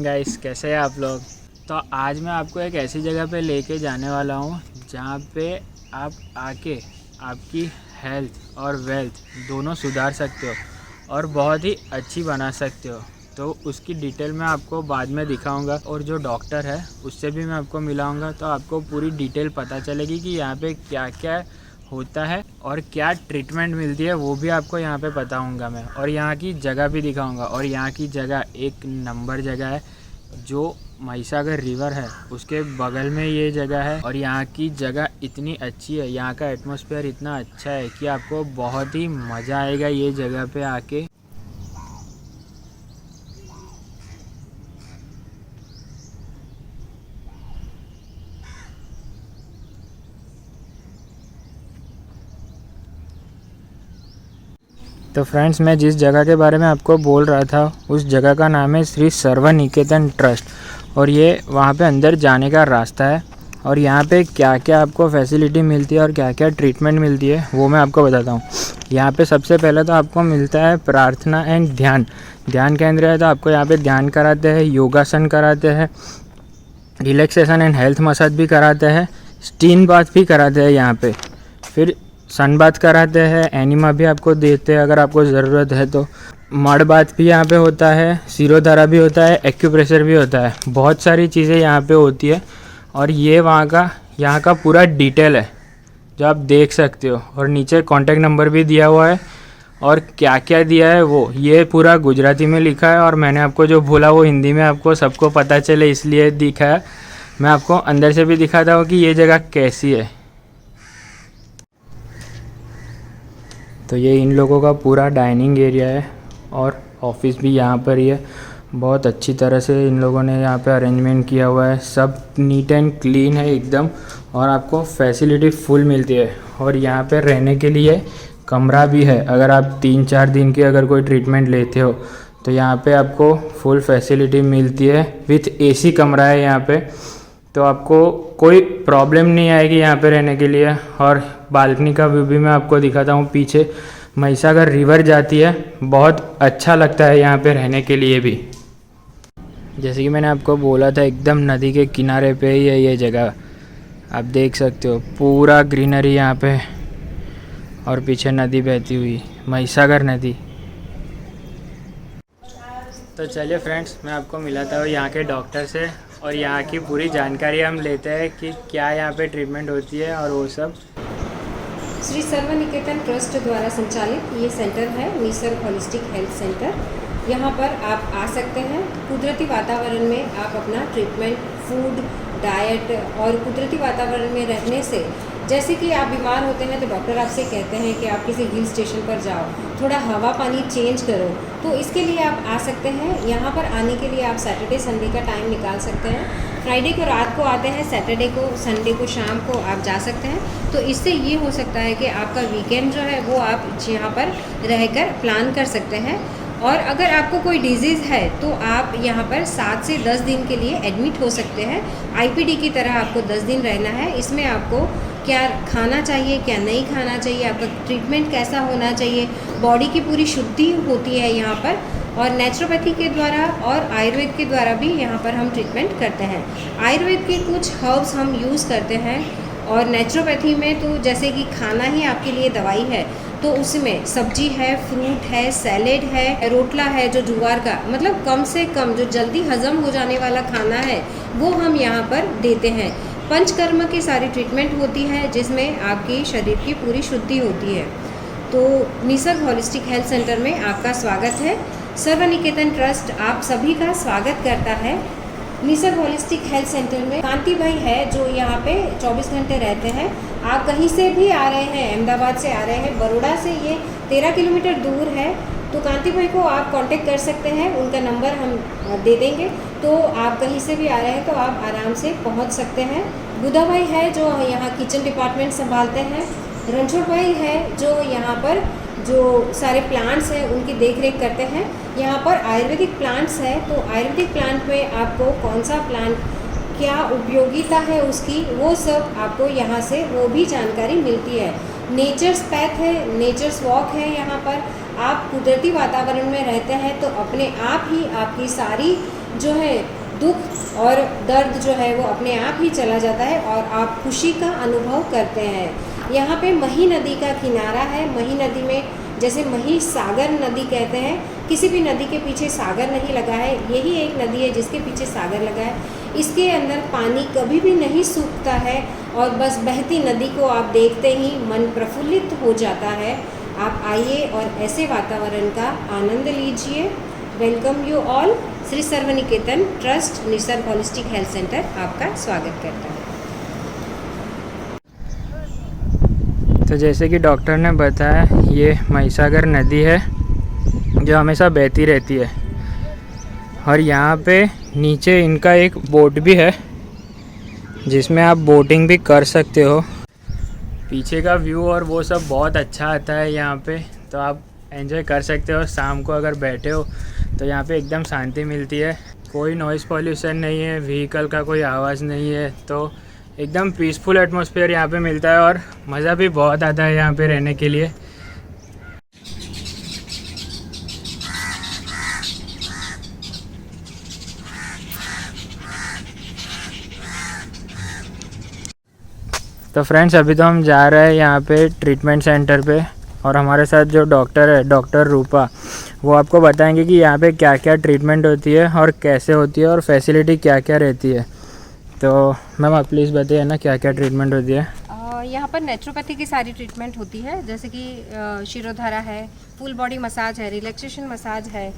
Morning guys, कैसे हैं आप लोग। तो आज मैं आपको एक ऐसी जगह पे लेके जाने वाला हूँ जहाँ पे आप आके आपकी हेल्थ और वेल्थ दोनों सुधार सकते हो और बहुत ही अच्छी बना सकते हो। तो उसकी डिटेल मैं आपको बाद में दिखाऊंगा और जो डॉक्टर है उससे भी मैं आपको मिलाऊंगा, तो आपको पूरी डिटेल पता चलेगी कि यहाँ पे क्या क्या होता है और क्या ट्रीटमेंट मिलती है, वो भी आपको यहाँ पे बताऊंगा मैं। और यहाँ की जगह भी दिखाऊंगा। और यहाँ की जगह एक नंबर जगह है, जो महिसागर रिवर है उसके बगल में ये जगह है। और यहाँ की जगह इतनी अच्छी है, यहाँ का एटमॉस्फेयर इतना अच्छा है कि आपको बहुत ही मज़ा आएगा ये जगह पे आके। तो फ्रेंड्स, मैं जिस जगह के बारे में आपको बोल रहा था उस जगह का नाम है श्री सर्व निकेतन ट्रस्ट। और ये वहाँ पे अंदर जाने का रास्ता है। और यहाँ पे क्या क्या आपको फैसिलिटी मिलती है और क्या क्या ट्रीटमेंट मिलती है वो मैं आपको बताता हूँ। यहाँ पे सबसे पहले तो आपको मिलता है प्रार्थना एंड ध्यान केंद्र है। तो आपको यहाँ पे ध्यान कराते हैं, योगासन कराते हैं, रिलैक्सेशन एंड हेल्थ मसाज भी कराते हैं, स्टीम बाथ भी कराते हैं यहाँ पे, फिर सन बाथ कराते हैं, एनिमा भी आपको देते हैं अगर आपको ज़रूरत है तो, मड बाथ भी यहाँ पे होता है, सिरोधारा भी होता है, एक्यूप्रेशर भी होता है, बहुत सारी चीज़ें यहाँ पे होती है। और ये यहाँ का पूरा डिटेल है जो आप देख सकते हो। और नीचे कॉन्टैक्ट नंबर भी दिया हुआ है और क्या क्या दिया है वो ये पूरा गुजराती में लिखा है। और मैंने आपको जो बोला वो हिंदी में आपको सबको पता चले इसलिए दिखाया। मैं आपको अंदर से भी दिखाता हूँ कि ये जगह कैसी है। तो ये इन लोगों का पूरा डाइनिंग एरिया है और ऑफिस भी यहाँ पर ही है। बहुत अच्छी तरह से इन लोगों ने यहाँ पे अरेंजमेंट किया हुआ है, सब नीट एंड क्लीन है एकदम। और आपको फैसिलिटी फुल मिलती है। और यहाँ पे रहने के लिए कमरा भी है। अगर आप 3-4 दिन की अगर कोई ट्रीटमेंट लेते हो तो यहाँ पे आपको फुल फैसिलिटी मिलती है, विथ एसी कमरा है यहाँ पे। तो आपको कोई प्रॉब्लम नहीं आएगी यहाँ पे रहने के लिए। और बालकनी का व्यू भी मैं आपको दिखाता हूँ, पीछे महिसागर रिवर जाती है, बहुत अच्छा लगता है यहाँ पे रहने के लिए भी। जैसे कि मैंने आपको बोला था एकदम नदी के किनारे पे ही है ये जगह, आप देख सकते हो पूरा ग्रीनरी यहाँ पे और पीछे नदी बहती हुई महिसागर नदी। तो चलिए फ्रेंड्स, मैं आपको मिलाता हूँ यहाँ के डॉक्टर से और यहाँ की पूरी जानकारी हम लेते हैं कि क्या यहाँ पे ट्रीटमेंट होती है और वो सब। श्री सर्व निकेतन ट्रस्ट द्वारा संचालित ये सेंटर है निसर्ग होलिस्टिक हेल्थ सेंटर। यहाँ पर आप आ सकते हैं। कुदरती वातावरण में आप अपना ट्रीटमेंट, फूड, डाइट और कुदरती वातावरण में रहने से, जैसे कि आप बीमार होते हैं तो डॉक्टर आपसे कहते हैं कि आप किसी हिल स्टेशन पर जाओ, थोड़ा हवा पानी चेंज करो, तो इसके लिए आप आ सकते हैं। यहाँ पर आने के लिए आप सैटरडे संडे का टाइम निकाल सकते हैं। फ्राइडे को रात को आते हैं, सैटरडे को संडे को शाम को आप जा सकते हैं। तो इससे ये हो सकता है कि आपका वीकेंड जो है वो आप यहाँ पर रहकर प्लान कर सकते हैं। और अगर आपको कोई डिजीज़ है तो आप यहाँ पर 7 से 10 दिन के लिए एडमिट हो सकते हैं। आईपीडी की तरह आपको 10 दिन रहना है। इसमें आपको क्या खाना चाहिए, क्या नहीं खाना चाहिए, आपका ट्रीटमेंट कैसा होना चाहिए, बॉडी की पूरी शुद्धि होती है यहाँ पर। और नेचुरोपैथी के द्वारा और आयुर्वेद के द्वारा भी यहाँ पर हम ट्रीटमेंट करते हैं। आयुर्वेद के कुछ हर्ब्स हम यूज़ करते हैं और नेचुरोपैथी में तो जैसे कि खाना ही आपके लिए दवाई है, तो उसमें सब्जी है, फ्रूट है, सैलेड है, रोटला है जो ज्वार का, मतलब कम से कम जो जल्दी हजम हो जाने वाला खाना है वो हम यहाँ पर देते हैं। पंचकर्म की सारी ट्रीटमेंट होती है जिसमें आपकी शरीर की पूरी शुद्धि होती है। तो निसर्ग होलिस्टिक हेल्थ सेंटर में आपका स्वागत है। सर्व निकेतन ट्रस्ट आप सभी का स्वागत करता है। निसर्ग होलिस्टिक हेल्थ सेंटर में कांति भाई है जो यहाँ पे 24 घंटे रहते हैं। आप कहीं से भी आ रहे हैं, अहमदाबाद से आ रहे हैं, बड़ौदा से ये 13 किलोमीटर दूर है, तो कांति भाई को आप कांटेक्ट कर सकते हैं। उनका नंबर हम दे देंगे, तो आप कहीं से भी आ रहे हैं तो आप आराम से पहुँच सकते हैं। बुधा भाई है जो यहाँ किचन डिपार्टमेंट संभालते हैं। रणछोड़ भाई है जो यहाँ पर जो सारे प्लांट्स हैं उनकी देख रेख करते हैं। यहाँ पर आयुर्वेदिक प्लांट्स है, तो आयुर्वेदिक प्लांट में आपको कौन सा प्लांट, क्या उपयोगिता है उसकी, वो सब आपको यहाँ से वो भी जानकारी मिलती है। नेचर्स पैथ है, नेचर्स वॉक है। यहाँ पर आप कुदरती वातावरण में रहते हैं तो अपने आप ही आपकी सारी जो है दुख और दर्द जो है वो अपने आप ही चला जाता है और आप खुशी का अनुभव करते हैं। यहाँ पे मही नदी का किनारा है। मही नदी में जैसे मही सागर नदी कहते हैं, किसी भी नदी के पीछे सागर नहीं लगा है, यही एक नदी है जिसके पीछे सागर लगा है। इसके अंदर पानी कभी भी नहीं सूखता है और बस बहती नदी को आप देखते ही मन प्रफुल्लित हो जाता है। आप आइए और ऐसे वातावरण का आनंद लीजिए। Welcome you all. Shri Sarva Niketan trust Nisarg holistic health centre आपका स्वागत करता है। तो जैसे कि डॉक्टर ने बताया, ये महिसागर नदी है जो हमेशा बहती रहती है और यहाँ पे नीचे इनका एक बोट भी है जिसमें आप बोटिंग भी कर सकते हो। पीछे का व्यू और वो सब बहुत अच्छा आता है यहाँ पे, तो आप एंजॉय कर सकते हो। शाम को अगर बैठे हो तो यहाँ पे एकदम शांति मिलती है, कोई नॉइज़ पॉल्यूशन नहीं है, व्हीकल का कोई आवाज़ नहीं है, तो एकदम पीसफुल एटमॉस्फेयर यहाँ पे मिलता है और मज़ा भी बहुत आता है यहाँ पे रहने के लिए। तो फ्रेंड्स, अभी तो हम जा रहे हैं यहाँ पे ट्रीटमेंट सेंटर पे और हमारे साथ जो डॉक्टर है, डॉक्टर रूपा, वो आपको बताएंगे कि यहाँ पे क्या क्या ट्रीटमेंट होती है और कैसे होती है और फैसिलिटी क्या क्या रहती है। तो मैम आप प्लीज़ बताइए ना क्या क्या ट्रीटमेंट होती है। यहाँ पर नेचुरोपैथी की सारी ट्रीटमेंट होती है, जैसे कि शिरोधारा है, फुल बॉडी मसाज है, रिलैक्सेशन मसाज है,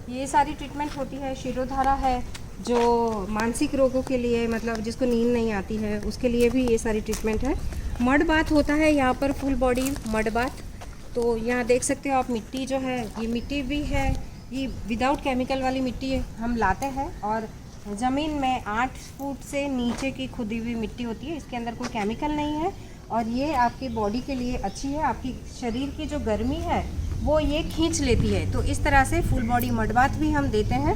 ये सारी ट्रीटमेंट होती है। शिरोधारा है जो मानसिक रोगों के लिए, मतलब जिसको नींद नहीं आती है उसके लिए भी ये सारी ट्रीटमेंट है। मड बाथ होता है यहाँ पर, फुल बॉडी मड बाथ। तो यहाँ देख सकते हो आप, मिट्टी जो है ये मिट्टी भी है, ये विदाउट केमिकल वाली मिट्टी हम लाते हैं और ज़मीन में 8 फुट से नीचे की खुदी हुई मिट्टी होती है, इसके अंदर कोई केमिकल नहीं है और ये आपकी बॉडी के लिए अच्छी है। आपकी शरीर की जो गर्मी है वो ये खींच लेती है। तो इस तरह से फुल बॉडी मड बाथ भी हम देते हैं।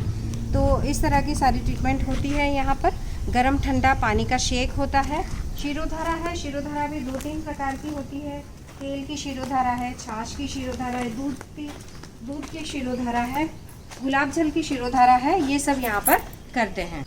तो इस तरह की सारी ट्रीटमेंट होती है यहाँ पर। गर्म ठंडा पानी का शेक होता है। शिरोधारा है, शिरोधारा भी 2-3 प्रकार की होती है। तेल की शिरोधारा है, छाछ की शिरोधारा है, दूध की शिरोधारा है, गुलाब जल की शिरोधारा है, ये सब यहाँ पर करते हैं।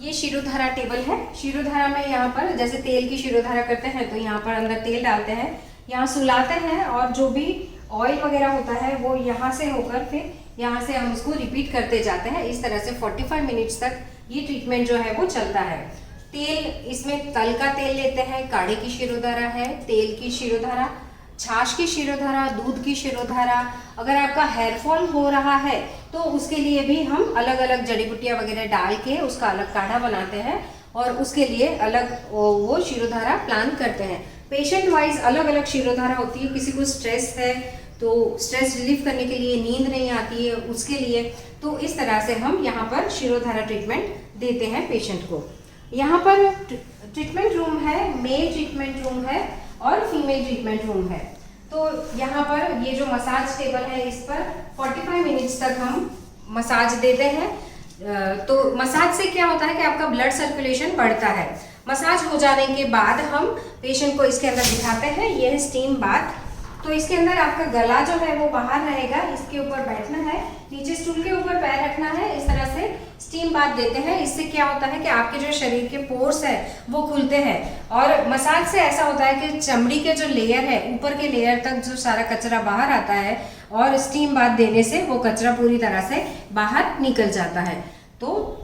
ये शिरोधारा टेबल है। शिरोधारा में यहाँ पर जैसे तेल की शिरोधारा करते हैं तो यहाँ पर अंदर तेल डालते हैं, यहाँ सुलाते हैं और जो भी ऑयल वगैरह होता है वो यहाँ से होकर फिर यहाँ से हम उसको रिपीट करते जाते हैं। इस तरह से 45 मिनट्स तक ये ट्रीटमेंट जो है वो चलता है। तेल, इसमें तल का तेल लेते हैं, काढ़े की शिरोधारा है, तेल की शिरोधारा, छाछ की शिरोधारा, दूध की शिरोधारा। अगर आपका हेयर फॉल हो रहा है तो उसके लिए भी हम अलग अलग जड़ी बूटियाँ वगैरह डाल के उसका अलग काढ़ा बनाते हैं और उसके लिए अलग वो शिरोधारा प्लान करते हैं। पेशेंट वाइज अलग अलग शिरोधारा होती है। किसी को स्ट्रेस है तो स्ट्रेस रिलीफ करने के लिए, नींद नहीं आती है उसके लिए, तो इस तरह से हम यहाँ पर शिरोधारा ट्रीटमेंट देते हैं पेशेंट को। यहाँ पर ट्रीटमेंट रूम है, मेल ट्रीटमेंट रूम है और फीमेल ट्रीटमेंट रूम है। तो यहाँ पर ये जो मसाज टेबल है इस पर 45 मिनट्स तक हम मसाज देते हैं। तो मसाज से क्या होता है कि आपका ब्लड सर्कुलेशन बढ़ता है। मसाज हो जाने के बाद हम पेशेंट को इसके अंदर दिखाते हैं, यह है स्टीम बाथ। तो इसके अंदर आपका गला जो है वो बाहर रहेगा, इसके ऊपर बैठना है, नीचे स्टूल के ऊपर पैर रखना है, इस तरह से स्टीम बाथ देते हैं। इससे क्या होता है कि आपके जो शरीर के पोर्स है वो खुलते हैं और मसाज से ऐसा होता है कि चमड़ी के जो लेयर है, ऊपर के लेयर तक जो सारा कचरा बाहर आता है और स्टीम बाथ देने से वो कचरा पूरी तरह से बाहर निकल जाता है। तो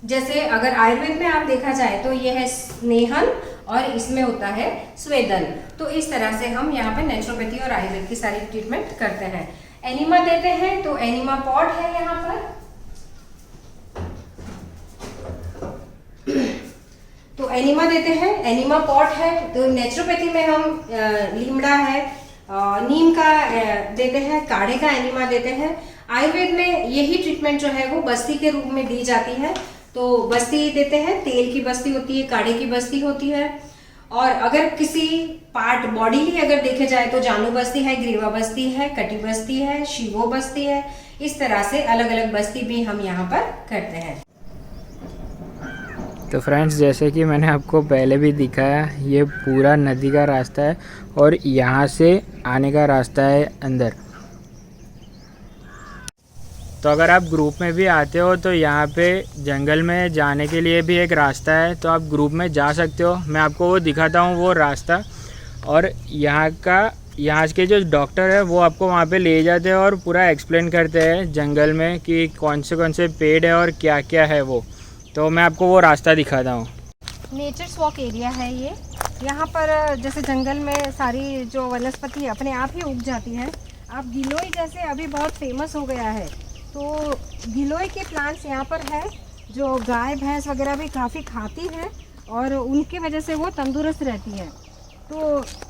जैसे अगर आयुर्वेद में आप देखा जाए तो ये है स्नेहन और इसमें होता है स्वेदन। तो इस तरह से हम यहाँ पे नेचुरोपैथी और आयुर्वेद की सारी ट्रीटमेंट करते हैं। एनिमा देते हैं तो एनिमा पॉट है यहाँ पर। तो एनिमा देते हैं, एनिमा पॉट है। तो नेचुरोपैथी में हम लीमड़ा है, नीम का देते हैं, काढ़े का एनिमा देते हैं। आयुर्वेद में यही ट्रीटमेंट जो है वो बस्ती के रूप में दी जाती है। तो बस्ती देते हैं, तेल की बस्ती होती है, काढ़े की बस्ती होती है। और अगर किसी पार्ट बॉडीली अगर देखे जाए तो जानू बस्ती है, ग्रीवा बस्ती है, कटी बस्ती है, शिवो बस्ती है। इस तरह से अलग अलग बस्ती भी हम यहाँ पर करते हैं। तो फ्रेंड्स, जैसे कि मैंने आपको पहले भी दिखाया, ये पूरा नदी का रास्ता है और यहाँ से आने का रास्ता है अंदर। तो अगर आप ग्रुप में भी आते हो तो यहाँ पे जंगल में जाने के लिए भी एक रास्ता है, तो आप ग्रुप में जा सकते हो। मैं आपको वो दिखाता हूँ वो रास्ता। और यहाँ के जो डॉक्टर है वो आपको वहाँ पे ले जाते हैं और पूरा एक्सप्लेन करते हैं जंगल में कि कौन से पेड़ है और क्या क्या है वो। तो मैं आपको वो रास्ता दिखाता हूँ। नेचर्स वॉक एरिया है ये। यहाँ पर जैसे जंगल में सारी जो वनस्पति अपने आप ही उग जाती है। आप गिलोय जैसे अभी बहुत फेमस हो गया है, तो गिलोय के प्लांट्स यहाँ पर है जो गाय भैंस वगैरह भी काफ़ी खाती है और उनकी वजह से वो तंदुरुस्त रहती है। तो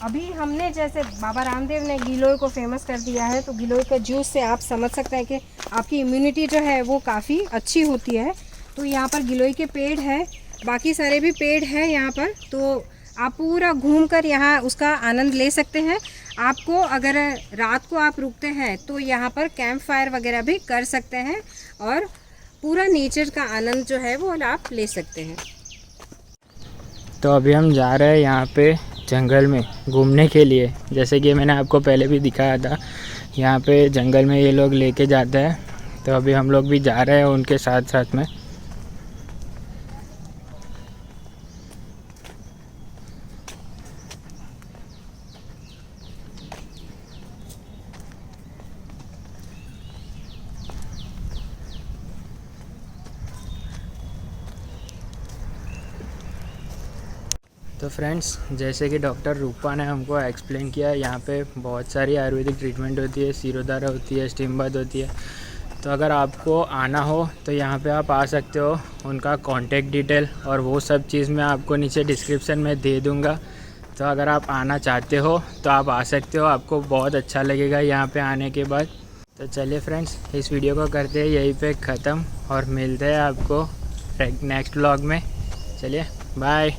अभी हमने जैसे बाबा रामदेव ने गिलोय को फेमस कर दिया है, तो गिलोय का जूस से आप समझ सकते हैं कि आपकी इम्यूनिटी जो है वो काफ़ी अच्छी होती है। तो यहाँ पर गिलोय के पेड़ है, बाकी सारे भी पेड़ है यहाँ पर। तो आप पूरा घूमकर यहाँ उसका आनंद ले सकते हैं। आपको अगर रात को आप रुकते हैं तो यहाँ पर कैंप फायर वगैरह भी कर सकते हैं और पूरा नेचर का आनंद जो है वो आप ले सकते हैं। तो अभी हम जा रहे हैं यहाँ पे जंगल में घूमने के लिए। जैसे कि मैंने आपको पहले भी दिखाया था, यहाँ पे जंगल में ये लोग लेके जाते हैं। तो अभी हम लोग भी जा रहे हैं उनके साथ साथ में। तो फ्रेंड्स, जैसे कि डॉक्टर रूपा ने हमको एक्सप्लेन किया, यहाँ पे बहुत सारी आयुर्वेदिक ट्रीटमेंट होती है, सिरोधारा होती है, स्टीम बाथ होती है। तो अगर आपको आना हो तो यहाँ पे आप आ सकते हो। उनका कॉन्टेक्ट डिटेल और वो सब चीज़ मैं आपको नीचे डिस्क्रिप्शन में दे दूँगा। तो अगर आप आना चाहते हो तो आप आ सकते हो, आपको बहुत अच्छा लगेगा यहाँ पे आने के बाद। तो चलिए फ्रेंड्स, इस वीडियो को करते हैं यहीं पे ख़त्म और मिलते हैं आपको नेक्स्ट व्लॉग में। चलिए बाय।